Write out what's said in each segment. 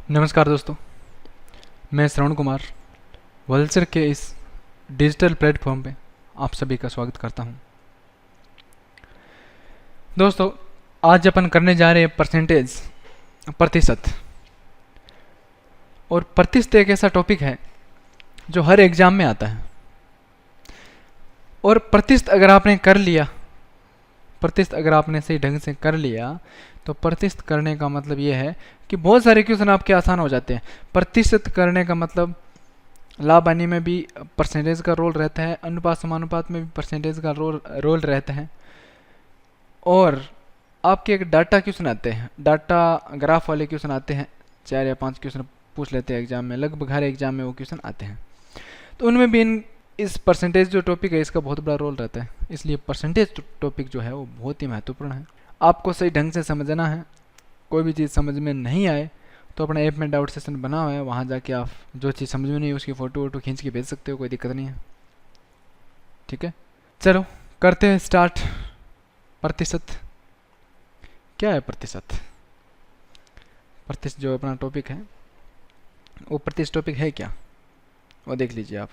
नमस्कार दोस्तों, मैं श्रवण कुमार वल्सर के इस डिजिटल प्लेटफॉर्म पे आप सभी का स्वागत करता हूं। दोस्तों, आज अपन करने जा रहे हैं परसेंटेज, प्रतिशत। और प्रतिशत एक ऐसा टॉपिक है जो हर एग्ज़ाम में आता है। और प्रतिशत अगर आपने कर लिया, प्रतिशत अगर आपने सही ढंग से कर लिया, तो प्रतिशत करने का मतलब ये है कि बहुत सारे क्वेश्चन आपके आसान हो जाते हैं। प्रतिशत करने का मतलब लाभ हानि में भी परसेंटेज का रोल रहता है, अनुपात समानुपात में भी परसेंटेज का रोल रहता है। और आपके एक डाटा क्वेश्चन आते हैं, डाटा ग्राफ वाले क्वेश्चन आते हैं, 4 या 5 क्वेश्चन पूछ लेते हैं एग्जाम में, लगभग हर एग्जाम में वो क्वेश्चन आते हैं। तो उनमें भी इस परसेंटेज जो टॉपिक है इसका बहुत बड़ा रोल रहता है। इसलिए परसेंटेज टॉपिक जो है वो बहुत ही महत्वपूर्ण है। आपको सही ढंग से समझना है। कोई भी चीज़ समझ में नहीं आए तो अपने ऐप में डाउट सेशन बना हुआ है, वहाँ जाके आप जो चीज़ समझ में नहीं उसकी फ़ोटो वोटो खींच के भेज सकते हो, कोई दिक्कत नहीं है। ठीक है, चलो करते हैं स्टार्ट। प्रतिशत क्या है? प्रतिशत प्रतिशत जो अपना टॉपिक है वो प्रतिशत टॉपिक है क्या, वो देख लीजिए आप।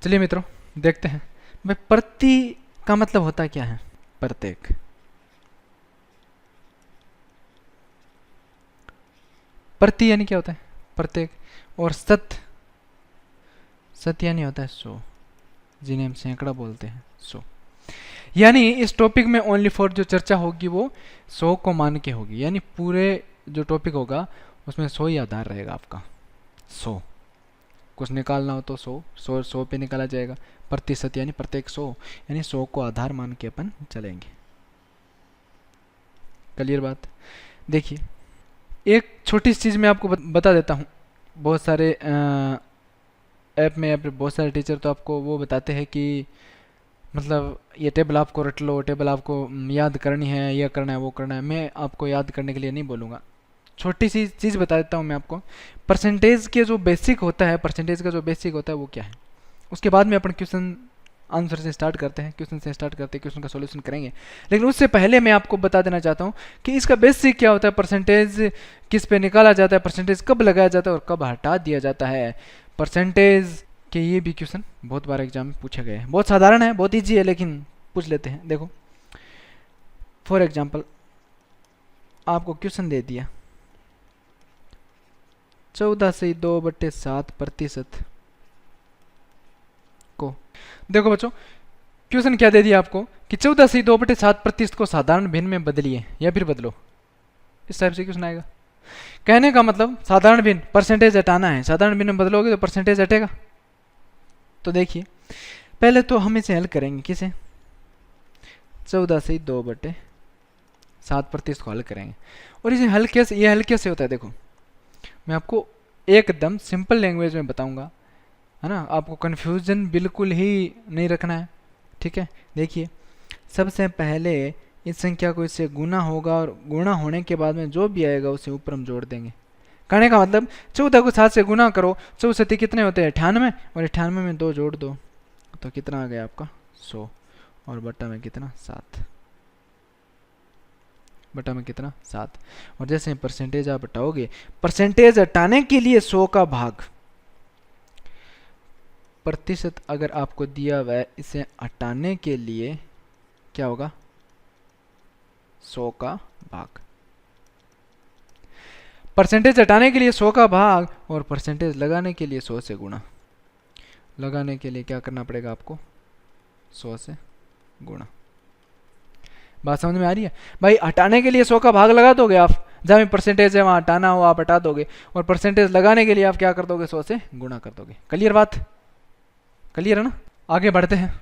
चलिए मित्रों, देखते हैं भाई प्रति का मतलब होता क्या है। प्रत्येक, प्रति यानी क्या होता है? प्रत्येक। और सत, सत यानी होता है 100, जिन्हें हम सैकड़ा बोलते हैं, 100। यानी इस टॉपिक में ओनली फॉर जो चर्चा होगी वो 100 को मान के होगी। यानी पूरे जो टॉपिक होगा उसमें 100 ही आधार रहेगा आपका। 100 कुछ निकालना हो तो 100 पे निकाला जाएगा। प्रतिशत यानी प्रत्येक 100, यानी 100 को आधार मान के अपन चलेंगे। क्लियर बात? देखिए, एक छोटी सी चीज़ मैं आपको बता देता हूँ। बहुत सारे ऐप में या फिर बहुत सारे टीचर तो आपको वो बताते हैं कि मतलब ये टेबल आपको रट लो, टेबल आपको याद करनी है, यह करना है, वो करना है। मैं आपको याद करने के लिए नहीं बोलूँगा। छोटी सी चीज़ बता देता हूँ मैं आपको। परसेंटेज के जो बेसिक होता है, परसेंटेज का जो बेसिक होता है वो क्या है, उसके बाद में अपन क्वेश्चन आंसर से स्टार्ट करते हैं, क्वेश्चन से स्टार्ट करते हैं, क्वेश्चन का सॉल्यूशन करेंगे। लेकिन उससे पहले मैं आपको बता देना चाहता हूँ कि इसका बेसिक क्या होता है, परसेंटेज किस पे निकाला जाता है, परसेंटेज कब लगाया जाता है और कब हटा दिया जाता है। परसेंटेज के ये भी क्वेश्चन बहुत बार एग्जाम में पूछे गए हैं। बहुत साधारण है, बहुत ईजी है, लेकिन पूछ लेते हैं। देखो, फॉर एग्जाम्पल आपको क्वेश्चन दे दिया 14/2/7% को। देखो बच्चों, क्वेश्चन क्या दे दिया आपको कि 14/2/7% को साधारण भिन्न में बदलिए या फिर बदलो। इस टाइप से क्वेश्चन आएगा। कहने का मतलब साधारण भिन्न, परसेंटेज हटाना है, साधारण भिन्न में बदलोगे तो परसेंटेज हटेगा। तो देखिए, पहले तो हम इसे हल करेंगे। किसे? 14/2/7% को हल करेंगे। और इसे हल कैसे, ये हल कैसे होता है देखो, मैं आपको एकदम सिंपल लैंग्वेज में बताऊंगा, है ना। आपको कन्फ्यूजन बिल्कुल ही नहीं रखना है, ठीक है। देखिए, सबसे पहले इस संख्या को इससे गुना होगा और गुना होने के बाद में जो भी आएगा उसे ऊपर हम जोड़ देंगे। कहने का मतलब 14 को 7 से गुना करो, 64 कितने होते हैं? 98, और 98 में 2 जोड़ दो तो कितना आ गया आपका? 100। और बट्टा में कितना? 7। बटा में कितना? 7। और जैसे परसेंटेज आप हटाओगे, परसेंटेज हटाने के लिए 100 का भाग, प्रतिशत अगर आपको दिया हुआ है, इसे हटाने के लिए क्या होगा? 100 का भाग। परसेंटेज हटाने के लिए 100 का भाग और परसेंटेज लगाने के लिए 100 से गुणा। लगाने के लिए क्या करना पड़ेगा आपको? 100 से गुणा। बात समझ में आ रही है भाई? हटाने के लिए 100 का भाग लगा दोगे आप, जहाँ भी परसेंटेज है वहाँ हटाना हो आप हटा दोगे, और परसेंटेज लगाने के लिए आप क्या कर दोगे? 100 से गुणा कर दोगे। क्लियर बात? क्लियर है ना? आगे बढ़ते हैं।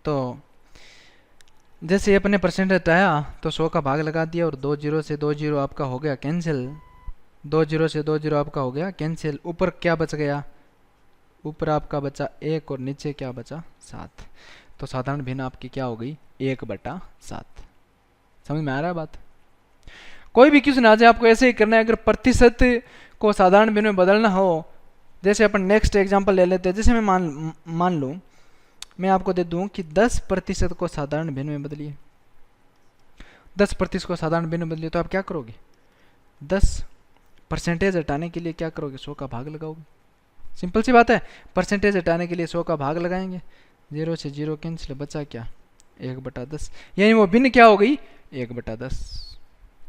तो जैसे अपने परसेंटेज हटाया तो 100 का भाग लगा दिया और 2 0 से 2 0 आपका हो गया कैंसिल। 2 0 से 2 0 आपका हो गया कैंसिल। ऊपर क्या बच गया? ऊपर आपका बचा 1 और नीचे क्या बचा? 7। तो साधारण भिन्न आपकी क्या हो गई? 1/7। समझ में आ रहा है बात? कोई भी क्वेश्चन आ जाए आपको ऐसे ही करना है। अगर प्रतिशत को साधारण भिन्न में बदलना हो, जैसे अपन नेक्स्ट एग्जांपल ले लेते हैं। जैसे मैं मान लूँ, मैं आपको दे दूं कि 10% को साधारण भिन्न में बदलिए। 10% को साधारण भिन्न में बदलिए तो आप क्या करोगे? 10 परसेंटेज हटाने के लिए क्या करोगे, 100 का भाग लगाओगे। सिंपल सी बात है, परसेंटेज हटाने के लिए 100 का भाग लगाएंगे, 0 से 0 कैंसिल, बचा क्या 1/10, यानी वो भिन्न क्या हो गई 1/10।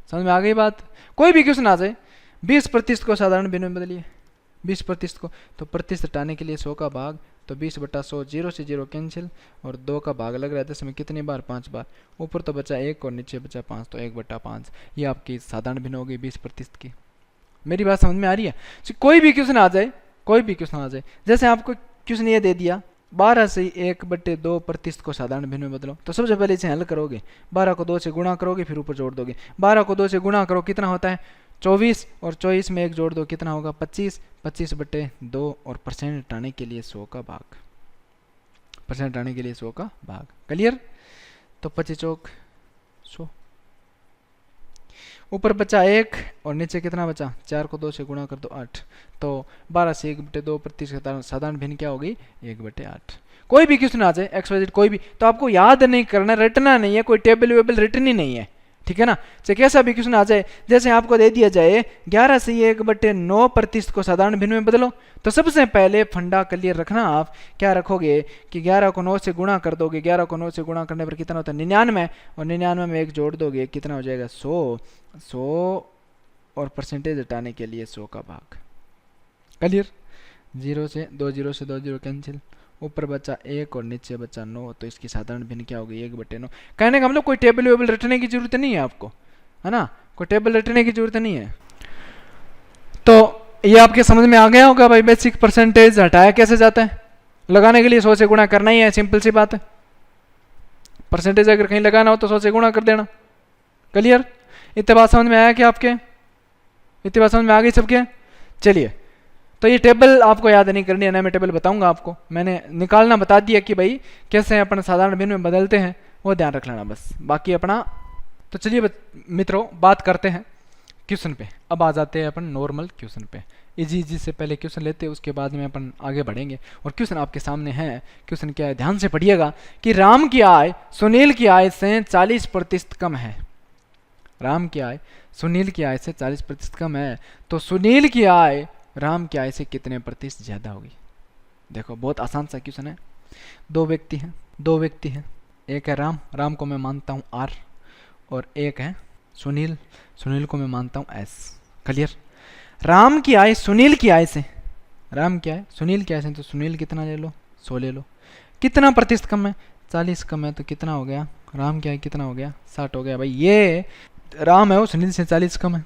समझ में आ गई बात। कोई भी क्वेश्चन आ जाए 20% को साधारण भिन्न में बदलिए, 20% को, तो प्रतिशत हटाने के लिए 100 का भाग, तो 20/100, 0 से 0 कैंसिल, और 2 का भाग लग रहा है 10 में कितनी बार, 5 बार, ऊपर तो बचा 1 और नीचे बचा 5, तो 1/5। ये आपकी साधारण भिन्न हो गई 20% की। मेरी बात समझ में आ रही है। कोई भी क्वेश्चन आ जाए, कोई भी क्वेश्चन आ जाए, जैसे आपको क्वेश्चन ये दे दिया 12 से 1/2% को साधारण भिन्न में बदलो, तो सबसे पहले इसे हल करोगे, 12 को 2 से गुणा करोगे, फिर ऊपर जोड़ दोगे, 12 को 2 से गुणा करो कितना होता है 24, और 24 में 1 जोड़ दो कितना होगा 25, 25/2, और परसेंट हटाने के लिए 100 का भाग, परसेंट हटाने के लिए 100 का भाग। क्लियर। तो 25 चौक 100, ऊपर बचा 1 और नीचे कितना बचा, 4 को 2 से गुणा कर दो 8, तो 12 से 1/2% साधारण भिन्न क्या होगी 1/8। कोई भी क्वेश्चन आ जाए XYZ कोई भी, तो आपको याद नहीं करना, रटना नहीं है, कोई टेबल वेबल रटनी ही नहीं है, ठीक है ना। चाहे कैसा भी क्वेश्चन आ जाए, जैसे आपको दे दिया जाए 11 से 1/9% को साधारण भिन्न में बदलो, तो सबसे पहले फंडा क्लियर रखना, आप क्या रखोगे कि 11 को 9 से गुणा कर दोगे, 11 को 9 से गुणा करने पर कितना होता है 99, और 99 में 1 जोड़ दोगे कितना हो जाएगा 100, और परसेंटेज हटाने के लिए 100 का भाग। क्लियर। 0 से 2 0 कैंसिल, ऊपर बचा 1 और नीचे बचा 9, तो इसकी साधारण भिन्न क्या होगी 1/9। कहने का मतलब कोई टेबल वेबल रटने की जरूरत नहीं है आपको, है ना, कोई टेबल रटने की जरूरत नहीं है। तो ये आपके समझ में आ गया होगा भाई, बेसिक परसेंटेज हटाया कैसे जाता है। लगाने के लिए 100 से गुणा करना ही है, सिंपल सी बात है। परसेंटेज अगर कहीं लगाना हो तो 100 से गुणा कर देना। क्लियर। इतने बात समझ में आया क्या आपके, इतनी बात समझ में आ गई सबके। चलिए, तो ये टेबल आपको याद नहीं करनी है ना, मैं टेबल बताऊंगा आपको, मैंने निकालना बता दिया कि भाई कैसे अपन साधारण भिन्न में बदलते हैं, वो ध्यान रख लेना बस, बाकी अपना। तो चलिए मित्रों, बात करते हैं क्वेश्चन पे। अब आ जाते हैं अपन नॉर्मल क्वेश्चन पे। इजी से पहले क्वेश्चन लेते हैं, उसके बाद में अपन आगे बढ़ेंगे। और क्वेश्चन आपके सामने है। क्वेश्चन क्या है, ध्यान से पढ़िएगा कि राम की आय सुनील की आय से 40% कम है। राम की आय सुनील की आय से 40% कम है, तो सुनील की आय राम की आय से कितने प्रतिशत ज्यादा होगी। देखो बहुत आसान सा क्वेश्चन है। दो व्यक्ति हैं, एक है राम को मैं मानता हूँ R, और एक है सुनील को मैं मानता हूँ S। क्लियर। राम की आय सुनील की आय से, तो सुनील कितना ले लो 100 ले लो। कितना प्रतिशत कम है 40 कम है, तो कितना हो गया राम की आय कितना हो गया 60 हो गया। भाई ये राम है वो सुनील से 40 कम है,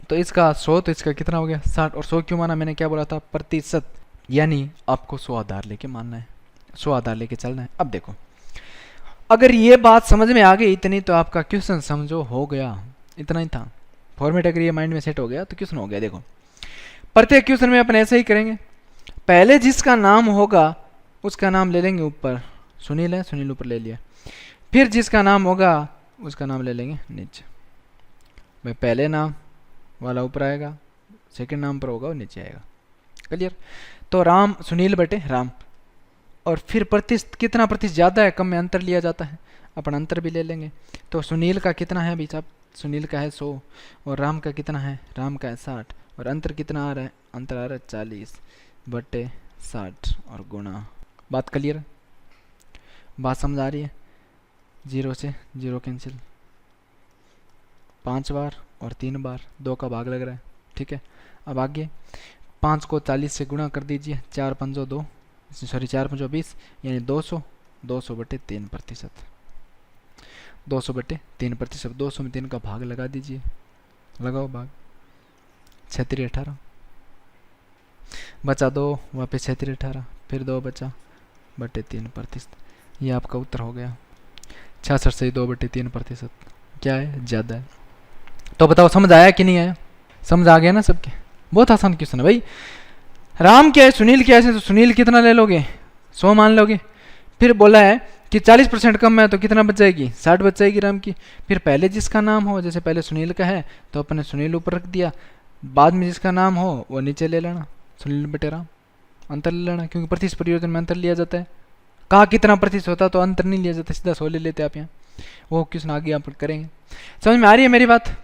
तो इसका 100, तो इसका कितना हो गया 60। और 100 क्यों माना, मैंने क्या बोला था प्रतिशत, यानी आपको 100 आधार लेके मानना है, 100 आधार लेके चलना है। अब देखो, अगर ये बात समझ में आ गई इतनी, तो आपका क्वेश्चन समझो हो गया, इतना ही था। फॉर्मेट अगर ये माइंड में सेट हो गया तो क्वेश्चन हो गया। देखो प्रत्येक क्वेश्चन में अपन ऐसे ही करेंगे, पहले जिसका नाम होगा उसका नाम ले लेंगे ऊपर, सुनील है सुनील ऊपर ले लिया, फिर जिसका नाम होगा उसका नाम ले लेंगे नीचे। भाई पहले नाम वाला ऊपर आएगा, सेकंड नाम पर होगा वो नीचे आएगा। क्लियर। तो राम सुनील बटे राम, और फिर प्रतिशत कितना प्रतिशत ज़्यादा है कम में अंतर लिया जाता है, अपन अंतर भी ले लेंगे। तो सुनील का कितना है भाई साहब, सुनील का है 100, और राम का कितना है, राम का है 60, और अंतर कितना आ रहा है, अंतर आ रहा है 40/60 और गुणा। बात क्लियर, बात समझ आ रही है। 0 से 0 कैंसिल, 5 बार और 3 बार, 2 का भाग लग रहा है, ठीक है। अब आगे 5 को 40 से गुणा कर दीजिए, 4 5 2, सॉरी 4 5 20, यानी 200, 200/3%, 200/3%। 200 में 3 का भाग लगा दीजिए, लगाओ भाग, 36 18, बचा 2, वापस 36 18, फिर 2 बचा बटे 3%। ये आपका उत्तर हो गया। 66 से 2/3% क्या है, ज़्यादा है। तो बताओ समझ आया कि नहीं आया, समझ आ गया ना सबके। बहुत आसान क्वेश्चन है भाई। राम क्या है सुनील क्या है, तो सुनील कितना ले लोगे 100 मान लोगे। फिर बोला है कि 40% कम है, तो कितना बच जाएगी 60 बच जाएगी राम की। फिर पहले जिसका नाम हो, जैसे पहले सुनील का है तो अपने सुनील ऊपर रख दिया, बाद में जिसका नाम हो वो नीचे ले लेना, सुनील बटे राम, अंतर ले लेना, क्योंकि प्रतिशत परिवर्तन में अंतर लिया जाता है। कहा कितना प्रतिशत होता तो अंतर नहीं लिया जाता, सीधा 100 ले लेते आप यहाँ। वो क्वेश्चन आगे आप करेंगे। समझ में आ रही है मेरी बात,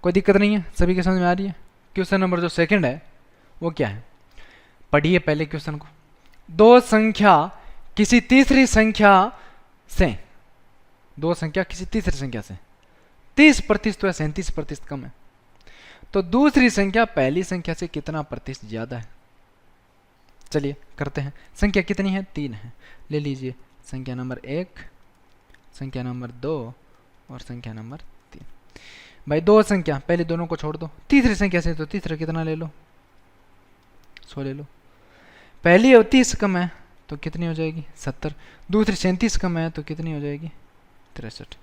कोई दिक्कत नहीं है, सभी के समझ में आ रही है। क्वेश्चन नंबर जो सेकंड है वो क्या है, पढ़िए पहले क्वेश्चन को। दो संख्या किसी तीसरी संख्या से, दो संख्या किसी तीसरी संख्या से 30% या 37% कम है, तो दूसरी संख्या पहली संख्या से कितना प्रतिशत ज्यादा है। चलिए करते हैं। संख्या कितनी है, 3 है। ले लीजिए संख्या नंबर 1, संख्या नंबर 2 और संख्या नंबर 3। भाई दो संख्या, पहले दोनों को छोड़ दो, तीसरी संख्या से तो तीसरा कितना ले लो, 100 ले लो। पहली 30 कम है तो कितनी हो जाएगी, 70। दूसरी 37 कम है तो कितनी हो जाएगी, 63।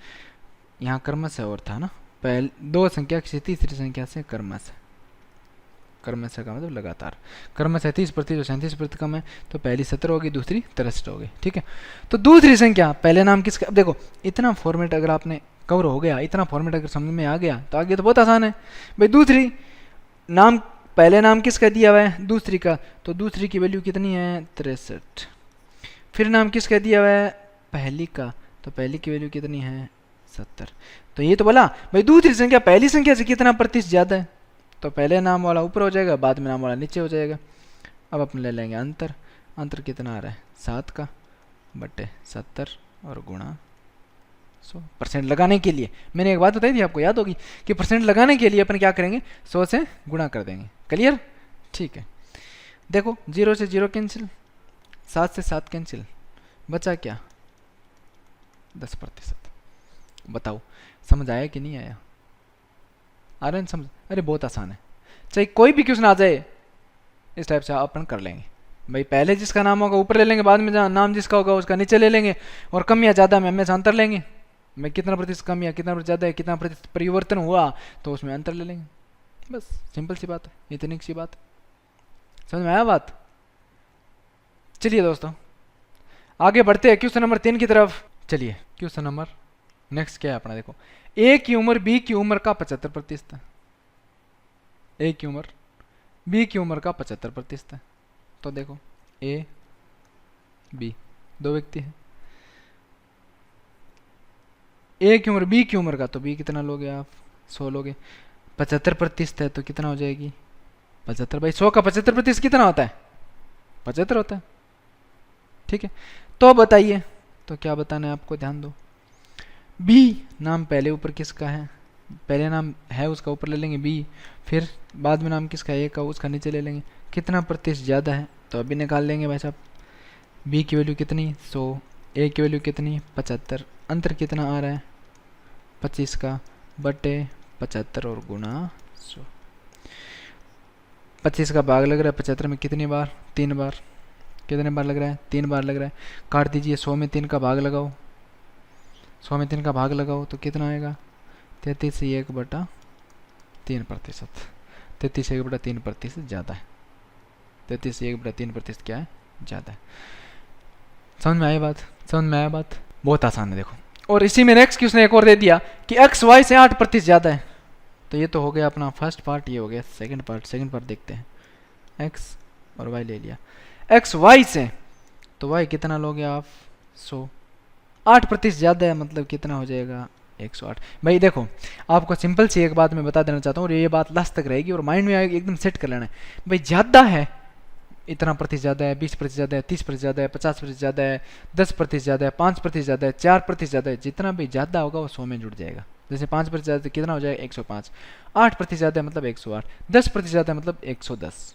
यहाँ क्रमश और था ना, पहले दो संख्या किसी तीसरी संख्या से क्रमश है, क्रमश का मतलब लगातार, क्रमश है 30% और 37% कम है, तो पहली 70 होगी, दूसरी 63 होगी। ठीक है, तो दूसरी संख्या पहले नाम किसका, अब देखो इतना फॉर्मेट अगर आपने कवर हो गया, इतना फॉर्मेट अगर समझ में आ गया तो आगे तो बहुत आसान है। भाई दूसरी नाम, पहले नाम किसका दिया हुआ है, दूसरी का, तो दूसरी की वैल्यू कितनी है, 63। फिर नाम किसका दिया हुआ है, पहली का, तो पहली की वैल्यू कितनी है, 70। तो ये तो बोला भाई दूसरी संख्या पहली संख्या से कितना प्रतिशत ज्यादा है, तो पहले नाम वाला ऊपर हो जाएगा, बाद में नाम वाला नीचे हो जाएगा। अब अपन ले लेंगे अंतर, अंतर कितना आ रहा है, 7 का बटे 70 और गुणा 100। परसेंट लगाने के लिए मैंने एक बात बताई थी आपको, याद होगी, कि परसेंट लगाने के लिए अपन क्या करेंगे, 100 से गुणा कर देंगे। क्लियर, ठीक है। देखो 0 से 0 कैंसिल, 7 से 7 कैंसिल, बचा क्या, 10%। बताओ समझ आया कि नहीं आया, आ रहा है समझ, अरे बहुत आसान है। चाहे कोई भी क्वेश्चन आ जाए इस टाइप से अपन कर लेंगे। भाई पहले जिसका नाम होगा ऊपर ले लेंगे, बाद में नाम जिसका होगा उसका नीचे ले लेंगे, और कम या ज़्यादा में हमेशा अंतर लेंगे। मैं कितना प्रतिशत कम या कितना प्रतिशत ज़्यादा है, कितना प्रतिशत परिवर्तन हुआ, तो उसमें अंतर ले लेंगे। बस सिंपल सी बात है, इतनी सी बात है। समझ में आया बात। चलिए दोस्तों आगे बढ़ते हैं क्वेश्चन नंबर 3 की तरफ। चलिए क्वेश्चन नंबर नेक्स्ट क्या है अपना, देखो ए की उम्र बी की उम्र का 75% है, ए की उम्र बी की उम्र का 75% है। तो देखो ए बी दो व्यक्ति हैं, ए की उम्र बी की उम्र का, तो बी कितना लोगे आप, 100 लोगे। 75% है तो कितना हो जाएगी, 75। भाई 100 का 75% कितना होता है, 75 होता है। ठीक है, तो बताइए, तो क्या बताना है आपको, ध्यान दो। बी नाम पहले ऊपर किसका है, पहले नाम है उसका ऊपर ले लेंगे बी, फिर बाद में नाम किसका है, ए का, उसका नीचे ले लेंगे। कितना प्रतिशत ज़्यादा है, तो अभी निकाल लेंगे भाई साहब। बी की वैल्यू कितनी, 100, ए की वैल्यू कितनी, 75। अंतर कितना आ रहा है, 25 का बटे 75 और गुणा 100। 25 का भाग लग रहा है 75 में कितनी बार, 3 बार। कितने बार लग रहा है, 3 बार लग रहा है। काट दीजिए, 100 में 3 का भाग लगाओ, 100 में 3 का भाग लगाओ तो कितना आएगा, 33/1/3%। 33/1/3% ज़्यादा है, 33/1/3% क्या है, ज़्यादा है। समझ में आई बात, समझ में आया बात, बहुत आसान है। देखो और इसी में नेक्स्ट क्वेश्चन एक और दे दिया कि एक्स वाई से 8% ज़्यादा है। तो ये तो हो गया अपना फर्स्ट पार्ट, ये हो गया सेकंड पार्ट। सेकंड पार्ट देखते हैं, एक्स और वाई ले लिया, एक्स वाई से, तो वाई कितना लोगे आप, 100। 8% ज़्यादा है मतलब कितना हो जाएगा, 108। भाई देखो आपको सिंपल सी एक बात मैं बता देना चाहता हूँ, और ये बात लास्ट तक रहेगी और माइंड में आएगी, एकदम सेट कर लेना है। भाई ज़्यादा है, इतना प्रतिशत ज़्यादा है, 20% ज़्यादा है, 30% ज़्यादा है, 50% ज़्यादा है, 10% ज़्यादा है, 5% ज़्यादा है, 4% ज़्यादा है, जितना भी ज़्यादा होगा वो 100 में जुड़ जाएगा। जैसे 5% ज़्यादा कितना हो जाएगा, 105। 8% ज़्यादा है मतलब 108, 10% ज़्यादा है मतलब 110,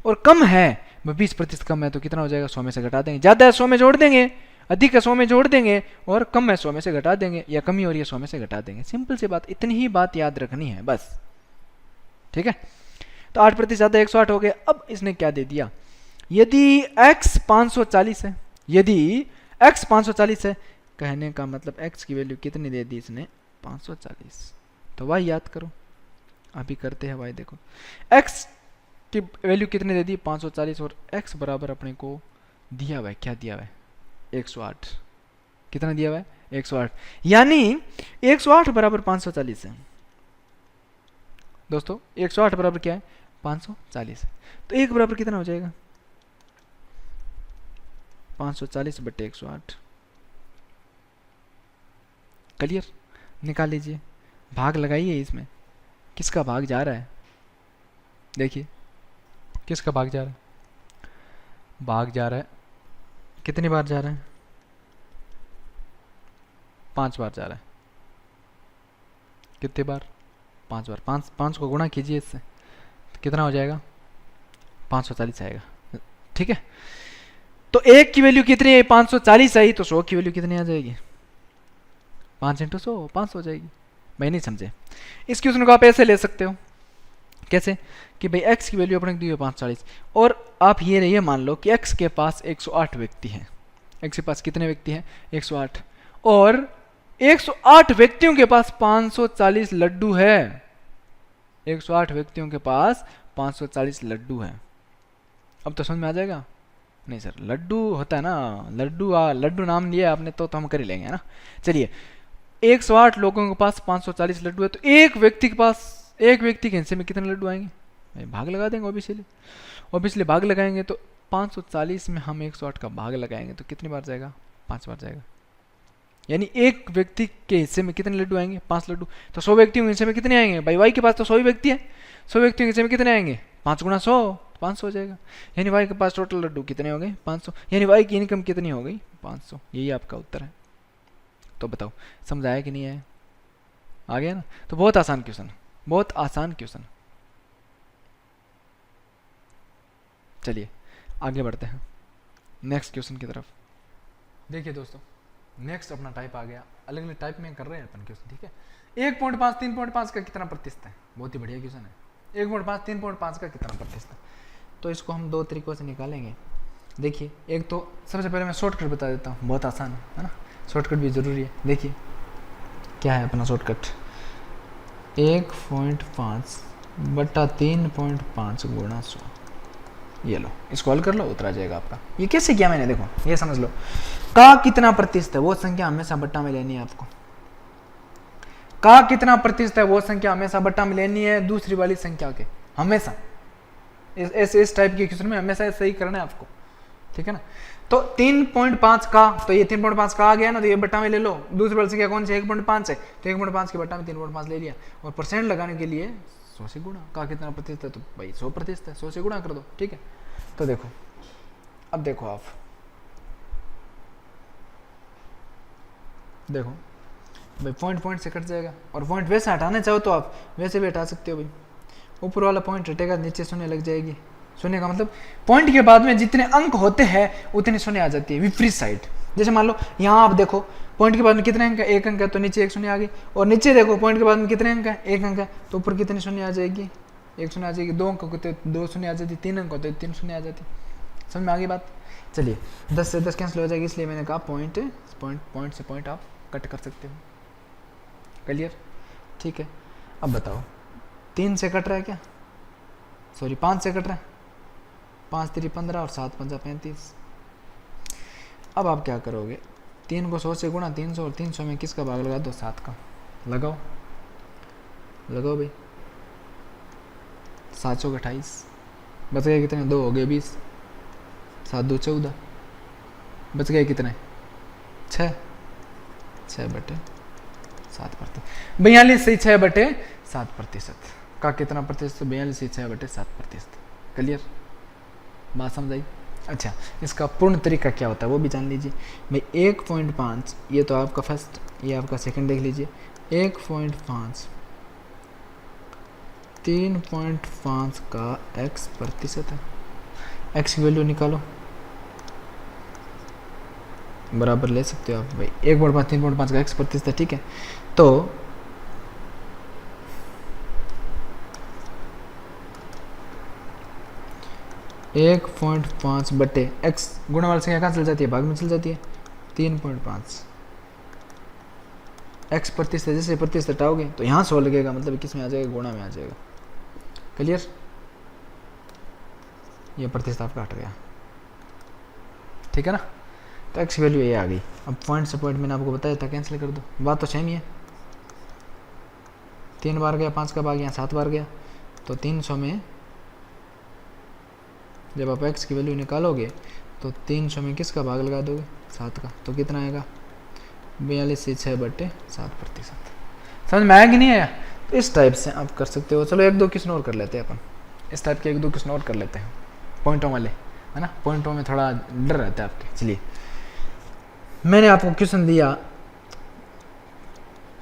और कम है 20% कम है तो कितना हो जाएगा, 100 में से घटा देंगे। ज़्यादा है 100 में जोड़ देंगे, अधिक है 100 में जोड़ देंगे, और कम है 100 में से घटा देंगे, या कमी हो रही है 100 में से घटा देंगे। सिंपल सी बात, इतनी ही बात याद रखनी है बस। ठीक है, तो 8% ज़्यादा 108 हो गया। अब इसने क्या दे दिया, यदि x 540 है, यदि x 540 है, कहने का मतलब x की वैल्यू कितनी दे दी इसने, 540। तो y याद करो, अभी करते हैं y। देखो x की वैल्यू कितनी दे दी, 540, और x बराबर अपने को दिया हुआ है, क्या दिया हुआ है, 108। कितना दिया हुआ है, 108, यानी 108 बराबर 540 है। दोस्तों 108 बराबर क्या है, 540 है। तो 1 बराबर कितना हो जाएगा, 540/108। क्लियर, निकाल लीजिए, भाग लगाइए, इसमें किसका भाग जा रहा है, देखिए किसका भाग जा रहा है, भाग जा रहा है, कितनी बार जा रहा है, 5 बार जा रहा है। कितनी बार, 5 बार। 5 को गुणा कीजिए इससे तो कितना हो जाएगा, 540 आएगा। ठीक है, तो 1 की वैल्यू कितनी है, 540 आई, तो 100 की वैल्यू कितनी आ जाएगी, 5 × 100 500 हो जाएगी। भाई नहीं समझे, इस क्वेश्चन को आप ऐसे ले सकते हो, कैसे कि भाई x की वैल्यू अपने दी है 540, और आप ये मान लो कि x के पास 108 व्यक्ति हैं। x के पास कितने व्यक्ति हैं, 108, और 108 व्यक्तियों के पास 540 लड्डू है। 108 व्यक्तियों के पास 540 लड्डू है। अब तो समझ में आ जाएगा, नहीं सर लड्डू होता है ना, लड्डू नाम लिया आपने तो हम कर ही लेंगे, है ना। चलिए 108 लोगों के पास 540 लड्डू है, तो एक व्यक्ति के पास, एक व्यक्ति के हिस्से में कितने लड्डू आएंगे, भाग लगा देंगे ऑब्वियसली भाग लगाएंगे, तो 540 में हम 108 का भाग लगाएंगे तो कितनी बार जाएगा, 5 बार जाएगा। यानी एक व्यक्ति के हिस्से में कितने लड्डू आएंगे, 5 लड्डू। तो 100 व्यक्तियों के हिस्से में कितने आएंगे, भाई वाई के पास तो 100 ही व्यक्ति है, 100 व्यक्तियों के हिस्से में कितने आएंगे, 5 × 100 500 हो जाएगा। यानी वाई के पास टोटल लड्डू कितने हो गए, 500। यानी वाई की इनकम कितनी हो गई, 500। यही आपका उत्तर है। तो बताओ समझ आया कि नहीं आया, आ गया ना। तो बहुत आसान क्वेश्चन, बहुत आसान क्वेश्चन। चलिए आगे बढ़ते हैं नेक्स्ट क्वेश्चन की तरफ। देखिए दोस्तों, नेक्स्ट अपना टाइप आ गया, अलग अलग टाइप में कर रहे हैं अपन क्वेश्चन, ठीक है। 1.5 3.5 का कितना प्रतिशत है, बहुत ही बढ़िया क्वेश्चन है। 1.5 3.5 का कितना प्रतिशत है, तो इसको हम 2 तरीकों से निकालेंगे। देखिए एक तो सबसे पहले मैं शॉर्टकट बता देता हूँ, बहुत आसान है ना, शॉर्टकट भी ज़रूरी है। देखिए क्या है अपना शॉर्टकट, 1.5 बटा 3.5 गुणा 100। ये लो, इसको हल कर लो, उतरा जाएगा आपका। ये कैसे किया मैंने, देखो ये समझ लो, का कितना प्रतिशत है वो संख्या हमेशा बट्टा में लेनी है आपको। का कितना प्रतिशत है वो संख्या हमेशा बट्टा में लेनी है दूसरी वाली संख्या के, हमेशा। इस टाइप के क्वेश्चन में हमेशा ऐसा ही करना है आपको, ठीक है ना। तो 3.5 का, तो ये 3.5 का आ गया ना, तो ये बट्टा में ले लो। दूसरी वाली संख्या कौन सी, 1.5 है, तो 1.5 के बट्टा में 3.5 ले लिया, और परसेंट लगाने के लिए 100 से गुणा। का कितना प्रतिशत है, तो भाई 100% है, 100 से गुणा कर दो, ठीक है। तो देखो, अब देखो आप, देखो भाई पॉइंट से कट जाएगा, और पॉइंट वैसे हटाना चाहो तो आप वैसे भी हटा सकते हो भाई। ऊपर वाला पॉइंट हटेगा, नीचे शून्य लग जाएगी। शून्य का मतलब पॉइंट के बाद में जितने अंक होते हैं उतनी शून्य आ जाती है विपरीत साइड। जैसे मान लो यहाँ आप देखो, पॉइंट के बाद में कितने अंक है, 1 अंक है, तो नीचे 1 शून्य आ गई। और नीचे देखो पॉइंट के बाद में कितने अंक है, 1 अंक है, तो ऊपर कितनी शून्य आ जाएगी, 1 शून्य आ जाएगी। 2 अंक होते 2 शून्य आ जाती, 3 अंक होते 3 शून्य आ जाती। समझ में आ गई बात। चलिए 10 से 10 कैंसिल हो जाएगी, इसलिए मैंने कहा पॉइंट से पॉइंट आप कट कर सकते हो। क्लियर, ठीक है। अब बताओ 3 से कट रहा है क्या, सॉरी 5 से कट रहा है, 5 3 15 और 7 5 35। अब आप क्या करोगे, 3 को 100 से गुणा 300, और 300 में किसका भाग लगा दो, 7 का। लगाओ भाई, 7 चौक 28, बच गए कितने, 2 हो गए 20, 7 2 14, बच गए कितने, 6/7%। 42 से 6/7% का कितना प्रतिशत, 42 से 6/7%। क्लियर, बात समझ आई। अच्छा, इसका पूर्ण तरीका क्या होता है वो भी जान लीजिए भाई। 1.5 ये तो आपका फर्स्ट, ये आपका सेकंड देख लीजिए। 1.5 3.5 का x% है। x की वैल्यू निकालो, बराबर ले सकते हो आप भाई। 1.5 3.5 का x% है, ठीक है। तो 1.5 बटे x, गुणा वाली संख्या कहाँ चल जाती है, भाग में चल जाती है। 3.5 x% जैसे प्रतिशत हटाओगे तो यहाँ 100 लगेगा, मतलब किस में आ जाएगा, गुणा में आ जाएगा। क्लियर, ये प्रतिशत आपका हट गया, ठीक है ना। तो x वैल्यू ये आ गई। अब पॉइंट से पॉइंट मैंने आपको बताया था, कैंसिल कर दो, बात तो सेम ही है। 3 बार गया, 5 का भाग यहाँ 7 बार गया, तो 300 में जब आप x की वैल्यू निकालोगे तो 300 में किसका भाग लगा दोगे, 7 का, तो कितना आएगा, 42 से 6/7%। समझ में आया कि नहीं आया। तो इस टाइप से आप कर सकते हो। चलो 1-2 क्वेश्चन और कर लेते हैं अपन, इस टाइप के एक दो क्वेश्चन और कर लेते हैं पॉइंटों वाले, है ना, पॉइंटों में थोड़ा डर रहता है आपके। चलिए मैंने आपको क्वेश्चन दिया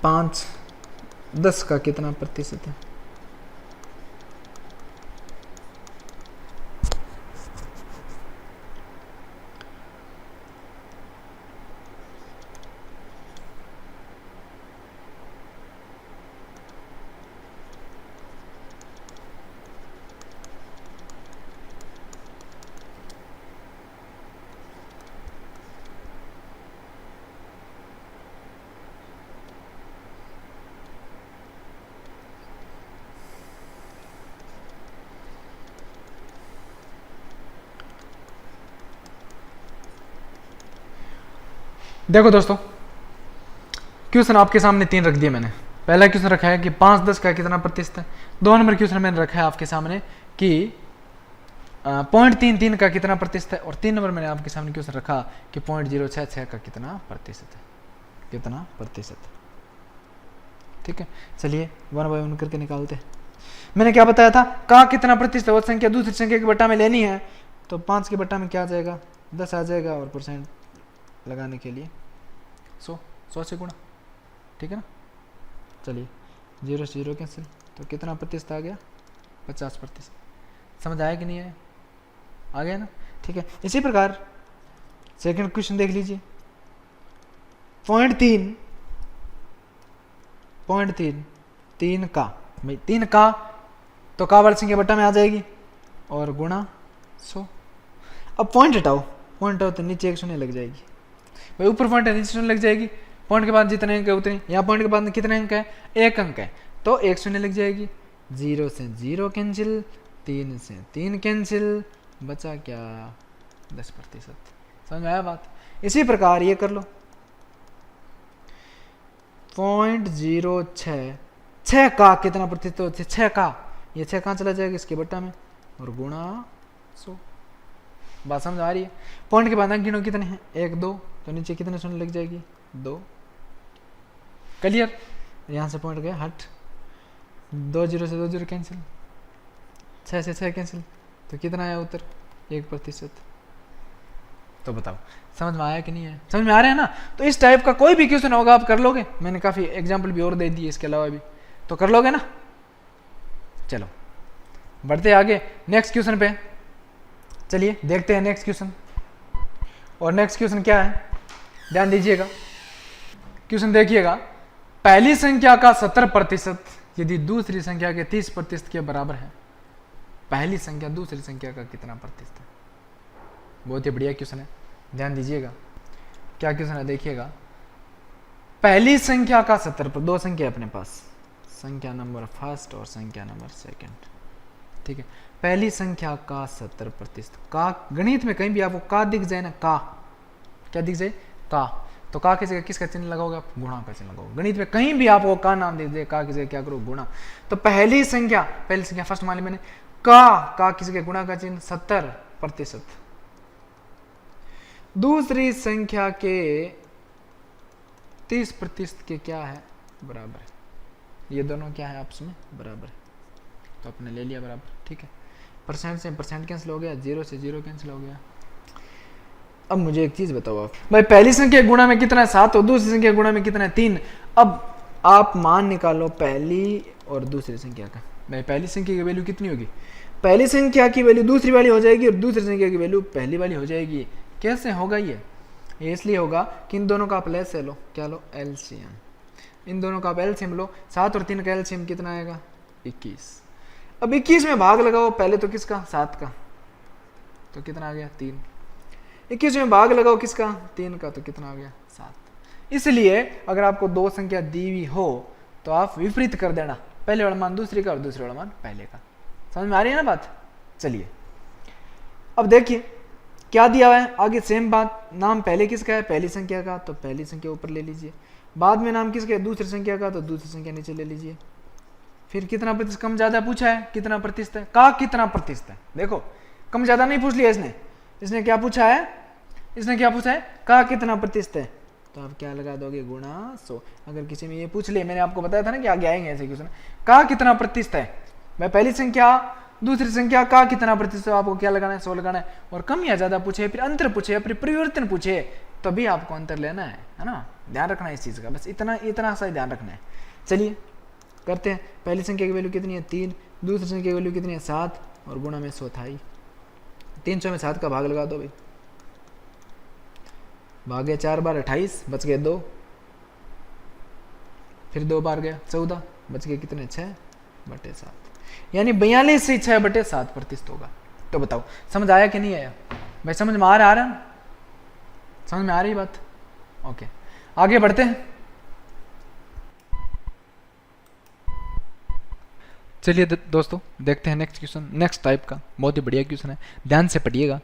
5/10 का कितना प्रतिशत है? देखो दोस्तों, क्वेश्चन आपके सामने 3 रख दिए मैंने। पहला क्वेश्चन रखा है कि 5/10 का कितना प्रतिशत है। 2 नंबर क्वेश्चन मैंने रखा है आपके सामने कि 0.33 का कितना प्रतिशत है, और 3 नंबर मैंने आपके सामने क्वेश्चन रखा कि 0.066 का कितना प्रतिशत है, कितना प्रतिशत। ठीक है, चलिए 1 बाय 1 करके निकालते हैं। मैंने क्या बताया था, का कितना प्रतिशत है, वो संख्या दूसरी संख्या के बट्टा में लेनी है, तो 5 के बट्टा में क्या आ जाएगा, 10 आ जाएगा, और परसेंट लगाने के लिए 100 से गुणा। ठीक है ना, चलिए 0 से 0 कैंसिल, तो कितना प्रतिशत आ गया, 50%। समझ आया कि नहीं आया, आ गया ना। ठीक है, इसी प्रकार सेकंड क्वेश्चन देख लीजिए। 0.3 का, भाई 3 का तो का वाली संख्या बट्टा में आ जाएगी और गुणा 100। अब पॉइंट हटाओ तो नीचे 1 शून्य लग जाएगी, भाई ऊपर पॉइंट है नीचे शून्य लग जाएगी। पॉइंट के बाद जितने अंक है उतने, यहाँ पॉइंट के बाद कितने अंक है, 1 अंक है, तो 1 शून्य लग जाएगी। 0 से 0 कैंसिल, 3 से 3 कैंसिल, बचा क्या, 10%। समझ में आया बात। इसी प्रकार ये कर लो 0.06, 6 का कितना प्रतिशत होता है, 6 का, ये 6 कहाँ चला जाएगा, इसके बट्टा में, और गुणा 100। बात समझ आ रही है। पॉइंट के बाद अंक गिनो कितने हैं, 1 2, तो नीचे कितने शून्य लग जाएगी, 2। क्लियर, यहाँ से पॉइंट गया हट, 2 0 से 2 0 कैंसिल, 6 से 6 कैंसिल, तो कितना आया उत्तर, 1%। तो बताओ समझ में आया कि नहीं है, समझ में आ रहा है ना। तो इस टाइप का कोई भी क्वेश्चन होगा आप कर लोगे, मैंने काफ़ी एग्जाम्पल भी और दे दिए इसके अलावा भी, तो कर लोगे ना। चलो बढ़ते आगे नेक्स्ट क्वेश्चन पे, चलिए देखते हैं नेक्स्ट क्वेश्चन। और नेक्स्ट क्वेश्चन क्या है, ध्यान दीजिएगा, क्वेश्चन देखिएगा। पहली संख्या का 70% यदि दूसरी संख्या के 30% के बराबर है, पहली संख्या दूसरी संख्या का कितना प्रतिशत है। बहुत ही बढ़िया क्वेश्चन है, ध्यान दीजिएगा। क्या क्वेश्चन है देखिएगा। पहली संख्या का 70%, 2 संख्या अपने पास, संख्या नंबर फर्स्ट और संख्या नंबर सेकंड। ठीक है, पहली संख्या का 70%, का गणित में कहीं भी आपको का दिख जाए ना, का क्या दिख जाए, का, तो का की जगह किसका चिन्ह लगाओगे आप, गुणा का चिन्ह लगाओगे। गणित में कहीं भी आपको का नाम दे दे, का की जगह क्या करो, गुणा। तो पहली संख्या फर्स्ट मान ली मैंने, का की जगह गुणा का चिन्ह 70%, दूसरी संख्या के 30% के क्या है, बराबर है। ये दोनों क्या है आपस में बराबर है, तो आपने ले लिया बराबर। ठीक है, परसेंट से परसेंट कैंसिल हो गया, 0 से 0 कैंसिल हो गया। अब मुझे एक चीज बताओ आप, भाई पहली संख्या गुणा में कितना है 7 और दूसरी संख्या गुणा में कितना है 3। अब आप मान निकालो पहली और दूसरी संख्या का। भाई पहली संख्या की वैल्यू कितनी होगी, पहली संख्या की वैल्यू दूसरी वाली हो जाएगी और दूसरी संख्या की वैल्यू पहली वाली हो जाएगी। कैसे होगा ये इसलिए होगा कि इन दोनों का आप लेस लो, क्या लो, एलसीएम। इन दोनों का आप एलसीएम लो, 7 और 3 का एलसीएम कितना आएगा, 21। अब 21 में भाग लगाओ पहले तो किसका, 7 का, तो कितना आ गया 3। 21 में भाग लगाओ किसका, 3 का, तो कितना आ गया 7। इसलिए अगर आपको 2 संख्या दी हुई हो तो आप विपरीत कर देना, पहले वाला मान दूसरी का और दूसरे वाला मान पहले का। समझ में आ रही है ना बात। चलिए अब देखिए क्या दिया हुआ है आगे, सेम बात। नाम पहले किसका है, पहली संख्या का, तो पहली संख्या ऊपर ले लीजिए। बाद में नाम किसका है, दूसरी संख्या का, तो दूसरी संख्या नीचे ले लीजिए। फिर कितना प्रतिशत कम ज्यादा पूछा है, कितना प्रतिशत है, का कितना प्रतिशत है। देखो कम ज्यादा नहीं पूछ लिया इसने क्या पूछा है, इसने क्या पूछा है, का कितना प्रतिशत है, तो आप क्या लगा दोगे, गुणा 100। अगर किसी में ये पूछ ले, मैंने आपको बताया था ना कि आगे आएंगे ऐसे क्वेश्चन, का कितना प्रतिशत है। मैं पहली संख्या दूसरी संख्या का कितना प्रतिशत आपको क्या लगाना है, 100 लगाना है। और कम या ज्यादा पूछे, फिर अंतर पूछे या फिर परिवर्तन पूछे तो भी आपको अंतर लेना है ना, ध्यान रखना है इस चीज का, बस इतना सा ध्यान रखना है। चलिए करते हैं। पहली संख्या की वैल्यू कितनी है 3, दूसरी संख्या की वैल्यू कितनी है 7 और गुणा में 100 था ही। 300 में 7 का भाग लगा दो भाई, भाग गया 4 बार 28, बच गए 2, फिर 2 बार गया 14, बच गए कितने 6/7, यानी 42 से 6/7 प्रतिशत होगा। तो बताओ समझ आया कि नहीं आया भाई, समझ में आ रहा है ना, समझ में आ रही बात? ओके आगे बढ़ते हैं। चलिए दोस्तों देखते हैं नेक्स्ट क्वेश्चन, नेक्स्ट टाइप का बहुत ही बढ़िया क्वेश्चन है, ध्यान से पढ़िएगा।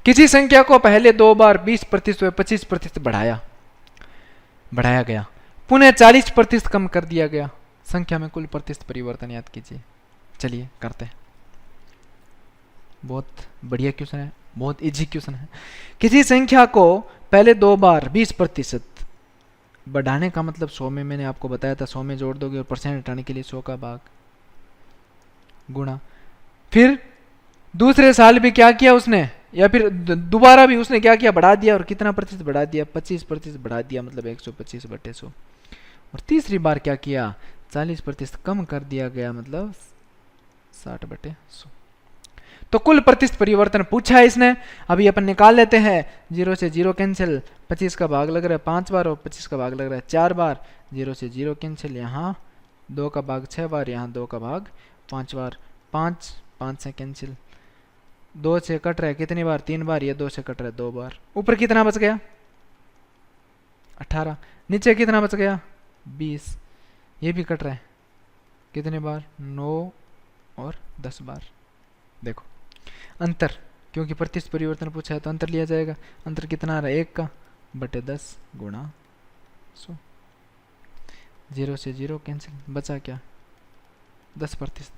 किसी संख्या को पहले 2 बार 20% व 25% बढ़ाया गया, पुनः 40% कम कर दिया गया, संख्या में कुल प्रतिशत परिवर्तन याद कीजिए। चलिए करते हैं, बहुत बढ़िया क्वेश्चन है, बहुत इजी क्वेश्चन है। किसी संख्या को पहले 2 बार 20% बढ़ाने का मतलब 100 में मैंने आपको बताया था, 100 में जोड़ दोगे और परसेंट हटाने के लिए 100 का भाग गुणा, फिर दूसरे साल भी क्या किया उसने, या फिर दोबारा भी उसने क्या किया, बढ़ा दिया, और कितना प्रतिशत बढ़ा दिया, 25% बढ़ा दिया, मतलब 125/100। और तीसरी बार क्या किया, 40% कम कर दिया गया, मतलब 60/100। तो कुल प्रतिशत परिवर्तन पूछा है इसने। अभी अपन निकाल लेते हैं, 0 से 0 कैंसिल, 25 का भाग लग रहा है 5 बार और 25 का भाग लग रहा है 4 बार, 0 से 0 कैंसिल, यहाँ 2 का भाग 6 बार, यहाँ 2 का भाग 5 बार, 5 से कैंसिल, 2 से कट रहा है कितनी बार, 3 बार, ये 2 से कट रहा है 2 बार। ऊपर कितना बच गया 18, नीचे कितना बच गया 20, ये भी कट रहा है कितने बार, 9 और 10 बार। देखो अंतर, क्योंकि प्रतिशत परिवर्तन पूछा है तो अंतर लिया जाएगा। अंतर कितना आ रहा है, 1 का बटे 10 गुणा 100, 0 से 0 कैंसिल, बचा क्या 10%।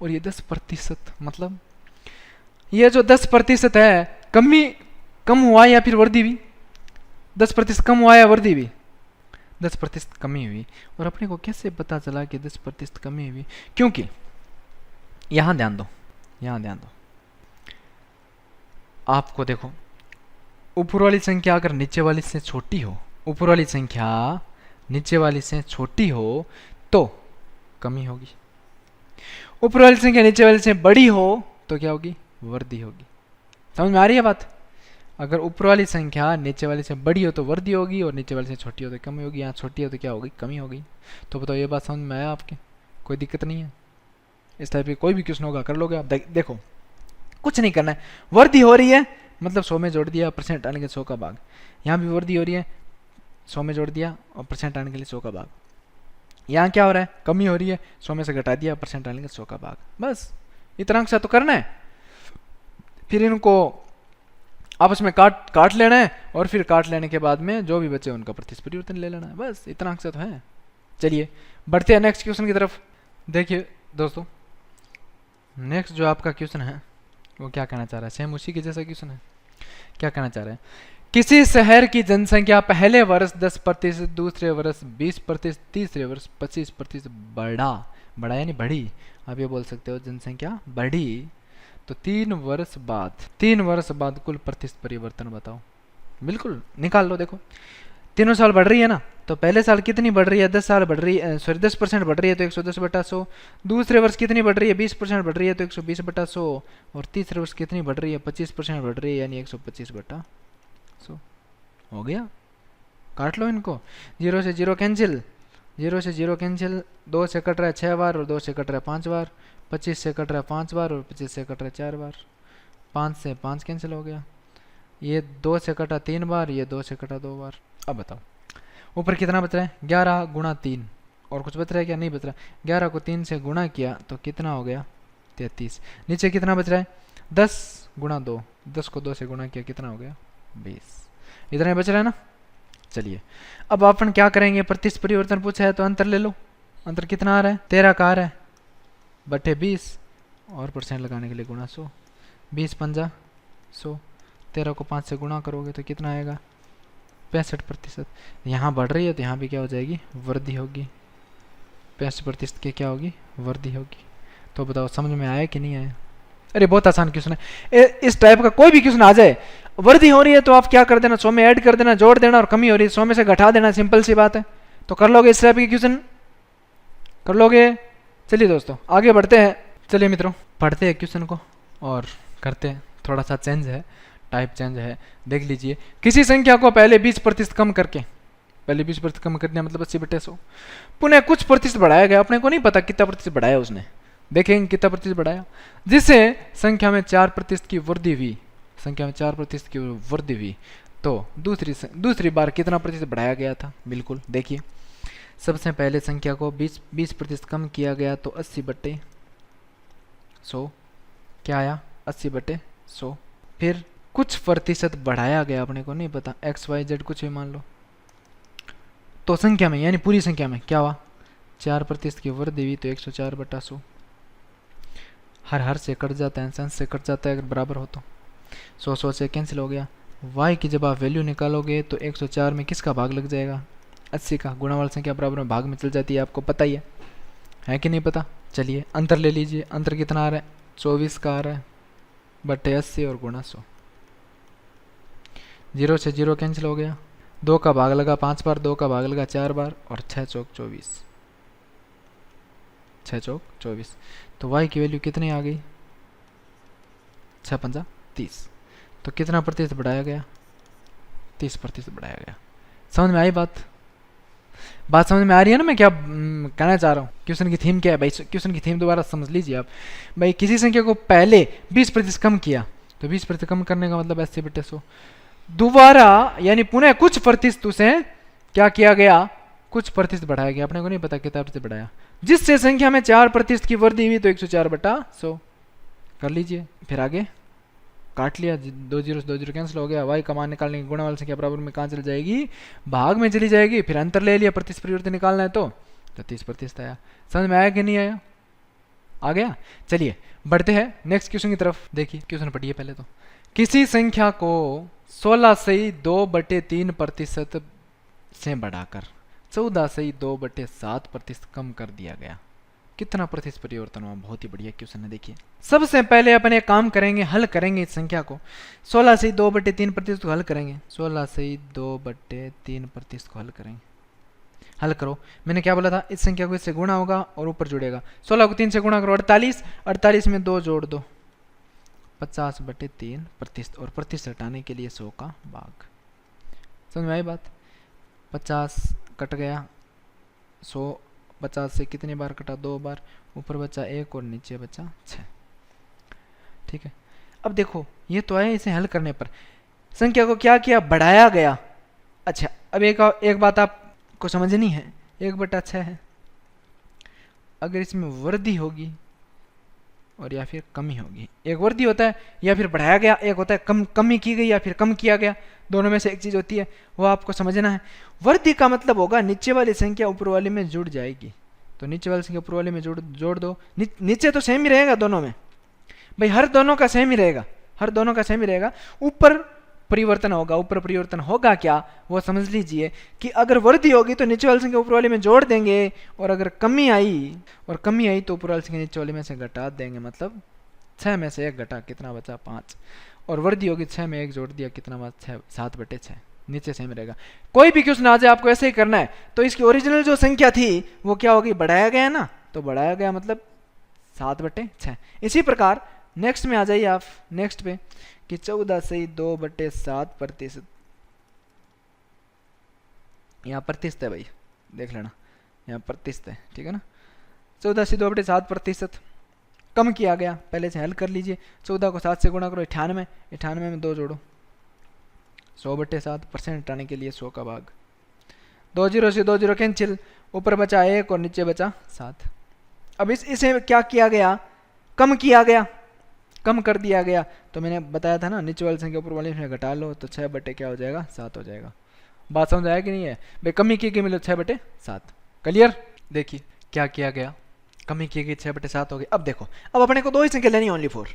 और ये 10% मतलब ये जो 10% है कम हुआ या फिर वृद्धि हुई, 10% कम हुआ या वृद्धि हुई, 10% कमी हुई। और अपने को कैसे पता चला कि 10% कमी हुई, क्योंकि यहां ध्यान दो, यहां ध्यान दो, आपको देखो ऊपर वाली संख्या अगर नीचे वाली से छोटी हो, ऊपर वाली संख्या नीचे वाली से छोटी हो तो कमी होगी, ऊपर वाली संख्या नीचे वाली से बड़ी हो तो क्या होगी, वृद्धि होगी। समझ में आ रही है बात? अगर ऊपर वाली संख्या नीचे वाली से बड़ी हो तो वृद्धि होगी और नीचे वाली से छोटी हो तो कमी होगी, यहाँ छोटी हो तो क्या होगी, कमी होगी। तो बताओ ये बात समझ में आया आपके? कोई दिक्कत नहीं है? इस टाइप की कोई भी क्वेश्चन होगा कर लोगे आप। देखो कुछ नहीं करना है, वृद्धि हो रही है मतलब 100 में जोड़ दिया, परसेंट आने के 100 का भाग, यहाँ भी वृद्धि हो रही है 100 में जोड़ दिया और परसेंट आने के लिए 100 का भाग, यहाँ क्या हो रहा है, कमी हो रही है 100 में से घटा दिया, परसेंट आने के 100 का भाग, बस इतना सा तो करना है। फिर इनको आपस में काट लेना है और फिर काट लेने के बाद में जो भी बचे उनका प्रतिशत परिवर्तन ले लेना है, बस इतना सा तो है। चलिए बढ़ते हैं नेक्स्ट क्वेश्चन की तरफ। देखिए दोस्तों नेक्स्ट जो आपका क्वेश्चन है वो क्या कहना चाह रहा है, सेम उसी के जैसा क्वेश्चन है। क्या कहना चाह रहा है, किसी शहर की जनसंख्या पहले वर्ष 10%, दूसरे वर्ष 20%, तीसरे वर्ष 25% बढ़ा यानी बढ़ी, आप ये बोल सकते हो जनसंख्या बढ़ी, तो 3 वर्ष बाद कुल प्रतिशत परिवर्तन बताओ। बिल्कुल निकाल लो, देखो तीनों साल बढ़ रही है ना, तो पहले साल कितनी बढ़ रही है, 10% बढ़ रही है तो 110/100, दूसरे वर्ष कितनी बढ़ रही है 20% बढ़ रही है तो 120/100, और तीसरे वर्ष कितनी बढ़ रही है 25% बढ़ रही है यानी 125/100। हो गया, काट लो इनको, 0 से 0 कैंसिल, 0 से 0 कैंसिल, 2 से कट रहा है 6 बार और 2 से कट रहा है 5 बार, 25 से कट रहा है 5 बार और 25 से कट रहा है 4 बार, 5 से 5 कैंसिल हो गया, ये 2 से कटा 3 बार, ये 2 से कटा 2 बार। अब बताओ ऊपर कितना बच रहा है, 11 गुणा 3, और कुछ बच रहा है क्या, नहीं बच रहा। 11 को 3 से गुणा किया तो कितना हो गया 33, नीचे कितना बच रहा है 10 गुणा 2, 10 को 2 से गुणा किया कितना हो गया 20, इतना बच रहा है ना। चलिए अब अपन क्या करेंगे, प्रतिशत परिवर्तन पूछा है तो अंतर ले लो। अंतर कितना आ रहा है, 13 का आ रहा है बटे 20 और परसेंट लगाने के लिए गुणा 100, 20 पंजा 100, 13 को 5 से गुणा करोगे तो कितना आएगा 65%। यहाँ बढ़ रही है तो यहाँ भी क्या हो जाएगी, वृद्धि होगी, 65% की क्या होगी, वृद्धि होगी। तो बताओ समझ में आया कि नहीं आया? अरे बहुत आसान क्वेश्चन है। इस टाइप का कोई भी क्वेश्चन आ जाए, वर्दी हो रही है तो आप क्या कर देना, 100 में ऐड कर देना, जोड़ देना, और कमी हो रही है 100 में से घटा देना, सिंपल सी बात है। तो कर लोगे इस टाइप के क्वेश्चन, कर लोगे? चलिए दोस्तों आगे बढ़ते हैं। चलिए मित्रों पढ़ते हैं क्वेश्चन को और करते हैं, थोड़ा सा चेंज है, टाइप चेंज है। देख लीजिए, किसी संख्या को पहले 20% कम करके, पहले 20% कम करने मतलब 80/100, पुनः कुछ प्रतिशत बढ़ाया गया, अपने को नहीं पता कितना प्रतिशत बढ़ाया उसने, देखेंगे कितना प्रतिशत बढ़ाया, जिससे संख्या में 4% की वृद्धि हुई, संख्या में 4% की वृद्धि हुई, तो दूसरी बार कितना प्रतिशत बढ़ाया गया था? बिल्कुल देखिए, सबसे पहले संख्या को 20% कम किया गया तो 80/100 क्या आया? 80/100। फिर कुछ प्रतिशत बढ़ाया गया, अपने को नहीं पता, XYZ कुछ भी मान लो, तो संख्या में यानी पूरी संख्या में क्या हुआ? 4% की वृद्धि हुई तो 104/100। हर से कट जाता है, सेंस से कट जाता है अगर बराबर हो तो, 100 से कैंसिल हो गया। y की जब आप वैल्यू निकालोगे तो 104 में किसका भाग लग जाएगा? 80 का। गुणा वाली संख्या बराबर में भाग में चल जाती है, आपको पता ही है कि नहीं पता? चलिए अंतर ले लीजिए, अंतर कितना आ रहा है? 24 का आ रहा है, बटे 80 और गुणा 100। 0 से 0 कैंसिल हो गया, 2 का भाग लगा 5 बार, 2 का भाग लगा 4 बार, और 6 चौक 24, 6 चौक 24। तो y की वैल्यू कितनी आ गई? 6 पंजा 30। तो कितना प्रतिशत बढ़ाया गया? 30% बढ़ाया गया। समझ में आई बात? बात समझ में आ रही है ना मैं क्या कहना चाह रहा हूँ? क्वेश्चन की थीम क्या है भाई? क्वेश्चन की थीम दोबारा समझ लीजिए आप भाई। किसी संख्या को पहले 20% कम किया, तो 20% कम करने का मतलब 80/100। दोबारा यानी पुनः कुछ प्रतिशत उसे क्या किया गया? कुछ प्रतिशत बढ़ाया गया, अपने को नहीं पता कितना प्रतिशत बढ़ाया, जिससे संख्या में 4% की वृद्धि हुई तो 104/100 कर लीजिए। फिर आगे काट लिया, 2 0 से 2 0 कैंसिल हो गया। y का मान निकालने की गुणा वाली संख्या बराबर में कहाँ चली जाएगी? भाग में चली जाएगी। फिर अंतर ले लिया, प्रतिशत परिवर्तन निकालना है तो 30% आया। समझ में आया कि नहीं आया? आ गया। चलिए बढ़ते हैं नेक्स्ट क्वेश्चन की तरफ। देखिए क्वेश्चन पढ़िए पहले तो। किसी संख्या को 16/2/3% से बढ़ाकर 14/2/7% कम कर दिया गया, कितना प्रतिशत परिवर्तन हुआ? बहुत ही बढ़िया क्वेश्चन है। देखिए सबसे पहले अपन एक काम करेंगे, हल करेंगे इस संख्या को। 16/2/3% को हल करेंगे, 16/2/3% को हल करेंगे। हल करो, मैंने क्या बोला था? इस संख्या को इससे गुणा होगा और ऊपर जुड़ेगा। 16 को 3 से गुणा करो 48, 48 में 2 जोड़ दो 50/3%, और प्रतिशत हटाने के लिए 100 का भाग। समझ में आई बात? 50 कट गया, 100 50 से कितनी बार कटा? 2 बार, ऊपर बचा 1 और नीचे बचा 6। ठीक है, अब देखो ये तो है, इसे हल करने पर संख्या को क्या किया? बढ़ाया गया। अच्छा अब एक बात आपको समझनी है, 1/6 है, अगर इसमें वृद्धि होगी और या फिर कमी होगी, एक वृद्धि होता है या फिर बढ़ाया गया, एक होता है कमी की गई या फिर कम किया गया, दोनों में से एक चीज होती है, वो आपको समझना है। वृद्धि का मतलब होगा नीचे वाली संख्या ऊपर वाली में जुड़ जाएगी, तो नीचे वाली संख्या ऊपर वाली में जोड़ दो। नीचे तो सेम ही रहेगा दोनों में भाई, हर दोनों का सेम ही रहेगा, हर दोनों का सेम ही रहेगा। ऊपर परिवर्तन होगा, ऊपर परिवर्तन होगा क्या वो समझ लीजिए कि अगर वृद्धि होगी तो नीचे वाली संख्या ऊपर वाली में जोड़ देंगे, और अगर कमी आई तो ऊपर वाली संख्या नीचे वाली में से घटा देंगे, मतलब 6 में से 1 घटा, कितना बचा? 5। और वृद्धि होगी 6 में 1 जोड़ दिया, कितना बचा? 7/6। नीचे सेम रहेगा। कोई भी क्वेश्चन आ जाए आपको ऐसे ही करना है। तो इसकी ओरिजिनल जो संख्या थी वो क्या होगी? बढ़ाया गया ना, तो बढ़ाया गया मतलब 7/6। इसी प्रकार नेक्स्ट में आ जाइए आप, नेक्स्ट पे कि 14/2/7%, यहाँ प्रतिशत है भाई, देख लेना यहाँ प्रतिशत है, ठीक है ना। 14/2/7% कम किया गया, पहले से हल कर लीजिए। 14 को 7 से गुणा करो 98, 98 में 2 जोड़ो, 100/7%, हटाने के लिए 100 का भाग। 2 0 से 2 0 कैंसिल, ऊपर बचा 1 और नीचे बचा 7। अब इसे क्या किया गया? कम किया गया, कम कर दिया गया। तो मैंने बताया था ना, नीचे वाली संख्या ऊपर वाली में घटा लो तो 6 क्या हो जाएगा? 7 हो जाएगा। बात समझ आया कि नहीं है भाई? कमी की गई मतलब 6/7। क्लियर? देखिए क्या किया गया, कमी की गई 6/7 हो गई। अब देखो, अब अपने को 2 ही संख्या लेनी, ओनली 4,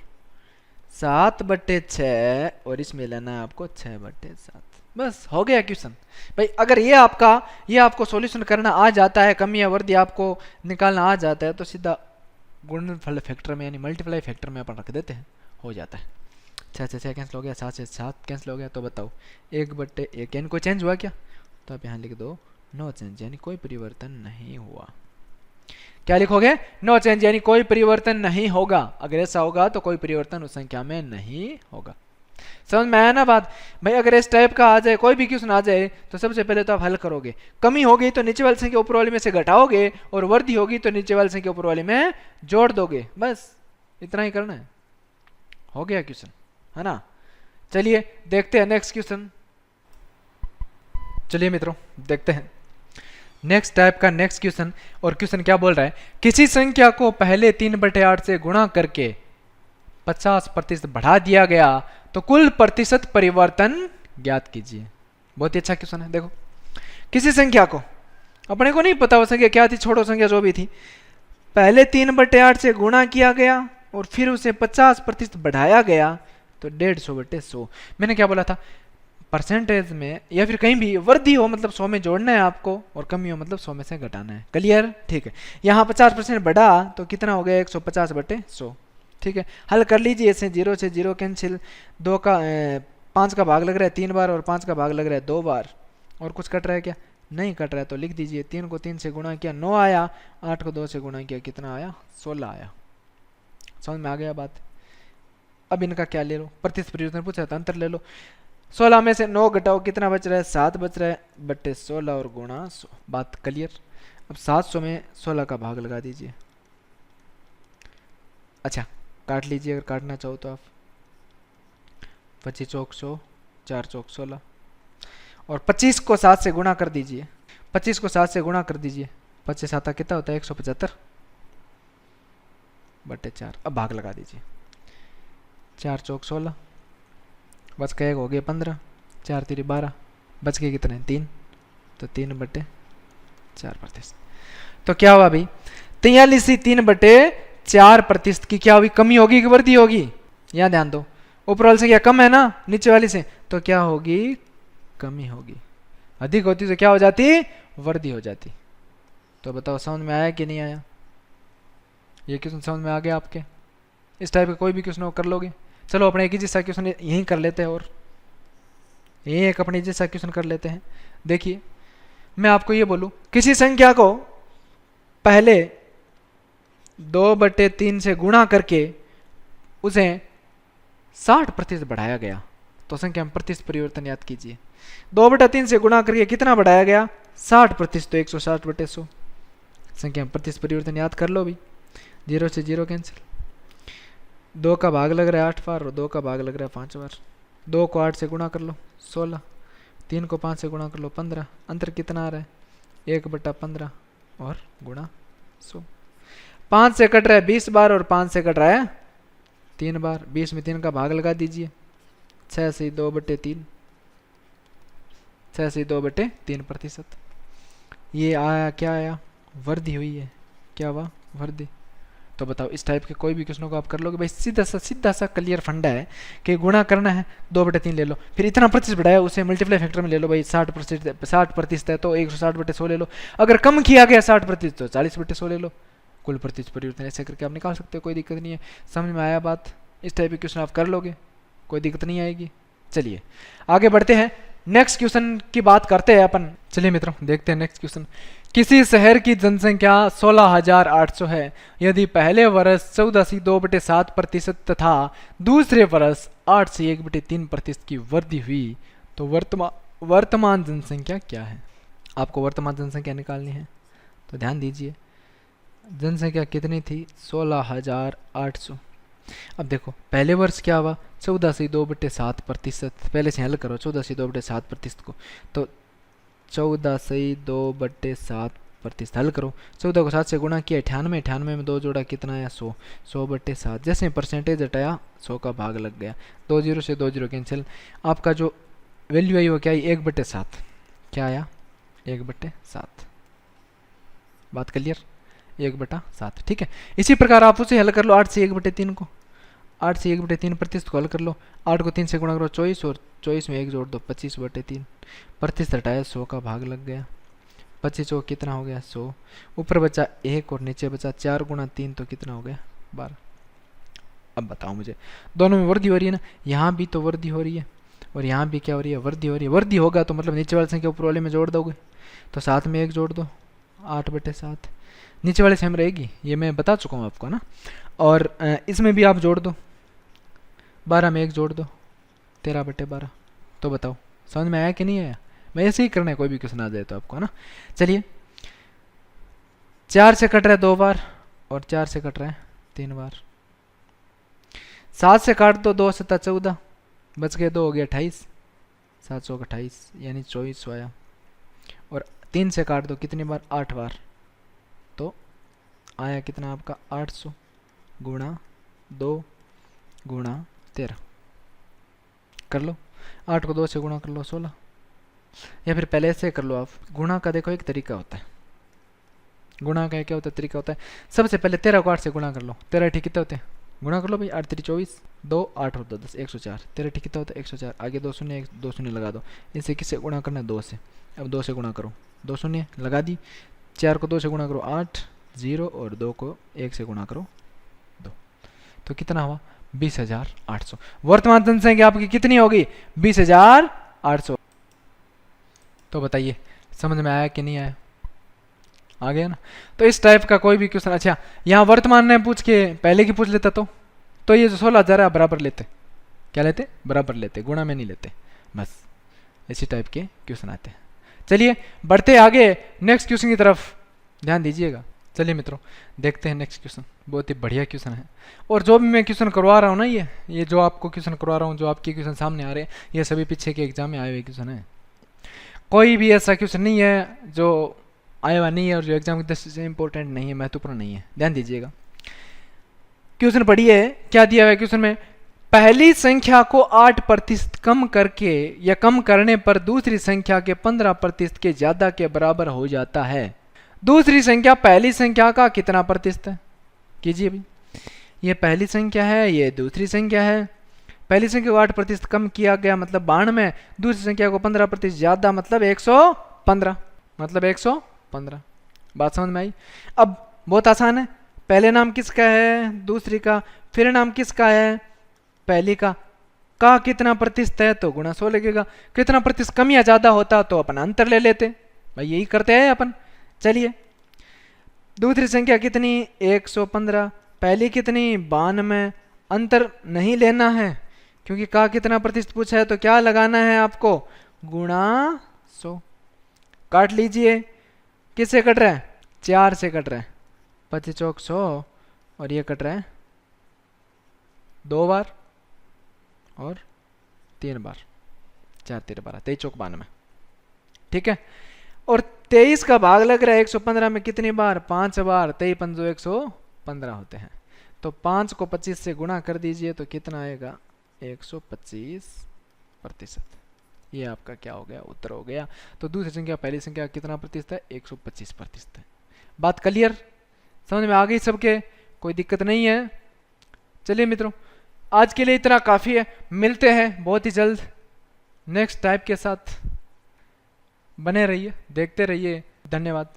7/6 और इसमें लेना है आपको 6/7। बस हो गया क्वेश्चन भाई। अगर ये आपको सॉल्यूशन करना आ जाता है, कमी या वृद्धि आपको निकालना आ जाता है, तो सीधा गुणनफल फैक्टर में यानी मल्टीप्लाई फैक्टर में अपन रख देते हैं, हो जाता है। 6 से 6 कैंसिल हो गया, 7 से 7 कैंसिल हो गया, तो बताओ 1/1 यानी कोई चेंज हुआ क्या? तो आप यहाँ लिख दो नो चेंज यानी कोई परिवर्तन नहीं हुआ। क्या लिखोगे? नो चेंज यानी कोई परिवर्तन नहीं होगा। अगर ऐसा होगा तो कोई परिवर्तन उस संख्या में नहीं होगा। समझ में आया ना बात भाई? अगर इस टाइप का आ जाए, कोई भी क्वेश्चन आ जाए, तो सबसे पहले तो आप हल करोगे। कमी होगी तो नीचे वाली संख्या ऊपर वाली में से घटाओगे, और वृद्धि होगी तो नीचे वाली संख्या ऊपर वाली में जोड़ दोगे। बस इतना ही करना है, हो गया क्वेश्चन, है ना। चलिए देखते हैं नेक्स्ट क्वेश्चन। चलिए मित्रों देखते हैं नेक्स्ट टाइप का नेक्स्ट क्वेश्चन। और क्वेश्चन क्या बोल रहा है? किसी संख्या को पहले 3/8 से गुणा करके 50% बढ़ा दिया गया तो कुल प्रतिशत परिवर्तन ज्ञात कीजिए। बहुत ही अच्छा क्वेश्चन है। देखो, किसी संख्या को, अपने को नहीं पता वो संख्या क्या थी, छोड़ो संख्या जो भी थी, पहले 3/8 से गुणा किया गया और फिर उसे 50% बढ़ाया गया, तो 150/100। मैंने क्या बोला था? परसेंटेज में या फिर कहीं भी वृद्धि हो मतलब 100 में जोड़ना है आपको, और कमी हो मतलब 100 में से घटाना है। क्लियर? ठीक है। यहाँ 50% बढ़ा तो कितना हो गया? 150/100। ठीक है, हल कर लीजिए इसे। 0 से 0 कैंसिल, 5 का भाग लग रहा है 3 बार और 5 का भाग लग रहा है 2 बार। और कुछ कट रहा है क्या? नहीं कट रहा है, तो लिख दीजिए 3 को 3 से गुणा किया 9 आया, 8 को 2 से गुणा किया कितना आया? 16 आया। समझ में आ गया बात? अब इनका क्या ले लो? प्रतिशत परिवर्तन पूछा था, अंतर ले लो। 16 में से 9 घटाओ, कितना बच रहा है? 7 बच रहा है, बट्टे 16 और गुणा 100। बात क्लियर? अब 700 में 16 का भाग लगा दीजिए। अच्छा, काट लीजिए अगर काटना चाहो तो आप। 25 चौक 100, 4 चौक 16, और 25 को 7 से गुणा कर दीजिए। 25 को 7 से गुणा कर दीजिए, 25 7 कितना होता है? 175/4। अब भाग लगा दीजिए। 4 चौक 16, बच गए हो गए 15, 4 3 12, बच गए कितने? 3, तो 3/4%। तो क्या हुआ भाई? 43/3/4% की क्या हुई? कमी होगी कि वृद्धि होगी? यहाँ ध्यान दो, ऊपर वाली संख्या कम है ना नीचे वाली से, तो क्या होगी? कमी होगी। अधिक होती तो क्या हो जाती? वृद्धि हो जाती। तो बताओ समझ में आया कि नहीं आया? ये क्वेश्चन समझ में आ गया आपके? इस टाइप का कोई भी क्वेश्चन कर लोगे। चलो अपने एक ही जैसा क्वेश्चन यहीं कर लेते हैं, और यही एक अपने जैसा क्वेश्चन कर लेते हैं। देखिए, मैं आपको ये बोलूं, किसी संख्या को पहले 2/3 से गुणा करके उसे 60% बढ़ाया गया, तो संख्या में प्रतिशत परिवर्तन याद कीजिए। 2/3 से गुणा करके कितना बढ़ाया गया? 60%, तो 160/100। संख्या में प्रतिशत परिवर्तन याद कर लो भी। 0 से 0 कैंसिल, 2 का भाग लग रहा है 8 बार और 2 का भाग लग रहा है 5 बार। 2 को 8 से गुणा कर लो 16, 3 को 5 से गुणा कर लो 15, अंतर कितना आ रहा है? 1/15 और गुणा 100। 5 से कट रहा है 20 बार और 5 से कट रहा है 3 बार। 20 में 3 का भाग लगा दीजिए। 6 से 2/3, 6 से 2/3%। ये आया क्या? आया वृद्धि हुई है। क्या हुआ? वृद्धि। तो बताओ इस टाइप के कोई भी क्वेश्चनों को आप कर लोगे भाई। सीधा सा क्लियर फंडा है कि गुणा करना है, 2/3 ले लो, फिर इतना प्रतिशत बढ़ाया उसे मल्टीप्लाई फैक्टर में ले लो भाई। 60% है तो 160/100 ले लो। अगर कम किया गया 60% तो 40/100 ले लो। कुल प्रतिशत परिवर्तन ऐसे करके आप निकाल सकते हो, कोई दिक्कत नहीं है। समझ में आया बात? इस टाइप के क्वेश्चन आप कर लोगे, कोई दिक्कत नहीं आएगी। चलिए आगे बढ़ते हैं, नेक्स्ट क्वेश्चन की बात करते हैं अपन। चलिए मित्रों देखते हैं नेक्स्ट क्वेश्चन। किसी शहर की जनसंख्या 16,800 है। यदि पहले वर्ष 14.2/7% तथा दूसरे वर्ष 8 से 1/3% की वृद्धि हुई तो वर्तमान जनसंख्या क्या है? आपको वर्तमान जनसंख्या निकालनी है, तो ध्यान दीजिए। जनसंख्या कितनी थी? 16,800। अब देखो पहले वर्ष क्या हुआ? 14 से 2/7%। पहले से हल करो 14 से 2/7% को, तो 14 से 2/7% हल करो। 14 को 7 से गुणा किया 98, 98 में 2 जोड़ा कितना आया? 100, 100/7। जैसे परसेंटेज हटाया 100 का भाग लग गया। 2 0 से 2 0 कैंसिल। आपका जो वैल्यू आई वो क्या आई? 1/7। क्या आया? 1/7। बात क्लियर? 1/7। ठीक है, इसी प्रकार आप उसे हल कर लो 8 से 1/3 को। 8 से 1/3% को हल कर लो। 8 को 3 से गुणा करो 24 और 24 में 1 जोड़ दो 25/3। प्रतिशत हटाया 100 का भाग लग गया। 25 चौक कितना हो गया 100, ऊपर बचा 1 और नीचे बचा 4 गुणा 3 तो कितना हो गया 12। अब बताओ मुझे, दोनों में वृद्धि हो रही है ना, यहाँ भी तो वृद्धि हो रही है और यहाँ भी क्या हो रही है, वृद्धि हो रही है। वृद्धि होगा तो मतलब नीचे वाले संख्या ऊपर वाले में जोड़ दोगे, तो 7 में 1 जोड़ दो, 8/7 नीचे वाले सेम रहेगी, ये मैं बता चुका हूँ आपको ना। और इसमें भी आप जोड़ दो, 12 में 1 जोड़ दो, 13/12। तो बताओ समझ में आया कि नहीं आया? मैं ऐसे ही करना है, कोई भी क्वेश्चन आ जाए तो आपको ना। चलिए 4 से कट रहा है 2 बार और 4 से कट रहा है 3 बार। 7 से काट दो, 2 7 14, बच गए 2 हो गया 28, 7 चौक 28 यानी 24 आया। और 3 से काट दो कितनी बार, 8 बार, तो आया कितना आपका 800 गुणा 2 गुणा 13। कर लो, 8 को 2 से गुणा कर लो 16, या फिर पहले से कर लो आप। गुणा का देखो एक तरीका होता है, गुणा का क्या होता है तरीका होता है, सबसे पहले 13 को 8 से गुणा कर लो, 13 ठीक कितने होते हैं, गुणा कर लो भाई, 8 3 24, 2 8 और 2 10 104, 13 ठीक कितना होता है 104, आगे 2 शून्य 2 शून्य लगा दो। इसे किससे गुणा करना है 2 से, अब 2 से गुणा करो, 2 शून्य लगा दी, 4 को 2 से गुणा करो 8 0 और 2 को 1 से गुणा करो 2, तो कितना हुआ 20,800। वर्तमान जनसंख्या आपकी कितनी होगी 20,800। तो बताइए समझ में आया कि नहीं आया, आ गया ना। तो इस टाइप का कोई भी क्वेश्चन, अच्छा यहाँ वर्तमान ने पूछ के पहले की पूछ लेता तो ये जो 16,000 है बराबर लेते, क्या लेते बराबर लेते, गुणा में नहीं लेते, बस इसी टाइप के क्वेश्चन आते हैं। चलिए बढ़ते आगे नेक्स्ट क्वेश्चन की तरफ ध्यान दीजिएगा। चलिए मित्रों देखते हैं नेक्स्ट क्वेश्चन, बहुत ही बढ़िया क्वेश्चन है। और जो भी मैं क्वेश्चन करवा रहा हूँ ना, ये जो आपको क्वेश्चन करवा रहा हूँ, जो आपके क्वेश्चन सामने आ रहे हैं, ये सभी पीछे के एग्जाम में आए हुए क्वेश्चन है। कोई भी ऐसा क्वेश्चन नहीं है जो आया हुआ नहीं है और जो एग्जाम की दृष्टि से इंपॉर्टेंट नहीं है, महत्वपूर्ण नहीं है। ध्यान दीजिएगा, क्वेश्चन पढ़िए क्या दिया हुआ है क्वेश्चन में। पहली संख्या को 8% कम करके या कम करने पर दूसरी संख्या के 15% के ज्यादा के बराबर हो जाता है। दूसरी संख्या पहली संख्या का कितना प्रतिशत है, कीजिए भाई। ये पहली संख्या है, ये दूसरी संख्या है। पहली संख्या को 8% कम किया गया मतलब 92, दूसरी संख्या को 15% ज्यादा मतलब 115, मतलब 115। बात समझ में आई? अब बहुत आसान है, पहले नाम किसका है दूसरी का, फिर नाम किसका है पहली का कितना प्रतिशत है तो गुणा 100 लगेगा, कितना प्रतिशत कम या ज्यादा होता तो अपन अंतर ले लेते, भाई यही करते हैं अपन। चलिए दूसरी संख्या कितनी 115, पहली कितनी 92, अंतर नहीं लेना है क्योंकि कितना प्रतिशत पूछा है तो क्या लगाना है आपको, गुणा 100। काट लीजिए, किससे कट रहा है 4 से कट रहा है, 25 चौक 100 और ये कट रहा है 2 बार और 3 बार, 4 3 12, 23 चौक 92, ठीक है। और 23 का भाग लग रहा है 115 में कितनी बार 5 बार, 23 पंजो 115 होते हैं, तो 5 को 25 से गुणा कर दीजिए तो कितना आएगा 125%। ये आपका क्या हो गया उत्तर हो गया। तो दूसरी संख्या पहली संख्या कितना प्रतिशत है 125% है। बात क्लियर, समझ में आ गई सबके, कोई दिक्कत नहीं है। चलिए मित्रों आज के लिए इतना काफ़ी है, मिलते हैं बहुत ही जल्द नेक्स्ट टाइप के साथ, बने रहिए देखते रहिए, धन्यवाद।